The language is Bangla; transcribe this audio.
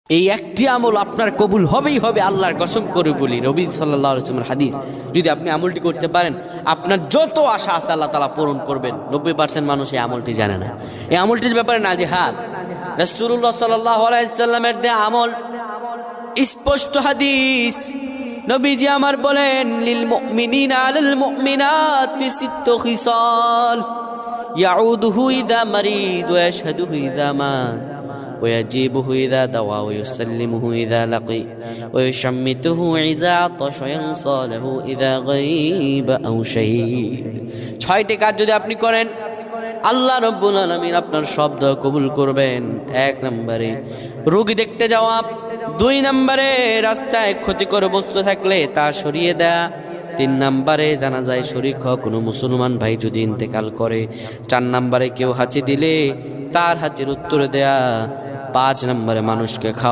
এই একটি আমল আপনার কবুল হবেই হবে, আল্লাহর কসম করে বলি, নবী সাল্লাল্লাহু আলাইহি ওয়াসাল্লামের হাদিস। যদি আপনি আমলটি করতে পারেন, আপনার যত আশা আছে আল্লাহ তাআলা পূরণ করবেন। 90% মানুষ এই আমলটি জানে না, এই আমলটির ব্যাপারে নাজেহাল। রাসূলুল্লাহ সাল্লাল্লাহু আলাইহি ওয়াসাল্লামের দেয়া আমল, স্পষ্ট হাদিস। নবীজি আমার বলেন, লিল মুমিনিনা আলাল মুমিনাতি সিত্তু খিসাল ইয়াউদুহু ইযা মারিদ ওয়া ইয়াশহাদুহু ইযা মাত ويجيبه إذا دعا ويسلمه إذا لقي ويشمته إذا عطش وينصى له إذا غيب أو شهيد। 6টি কাজ যদি আপনি করেন, আল্লাহ রাব্বুল আলামিন আপনার শব্দ কবুল করবেন। 1 নম্বরে রোগী দেখতে যাওয়া, 2 নম্বরে রাস্তায় ক্ষতিকর বস্তু থাকলে তা সরিয়ে দেয়া, 3 নম্বরে জানাজায় শরীক হওয়া কোনো মুসলমান ভাই যদি ইন্তেকাল করে, 4 নম্বরে কেউ হাঁচি দিলে তার হাঁচির উত্তর দেয়া, 5 নম্বরে মানুষকে খাওয়া।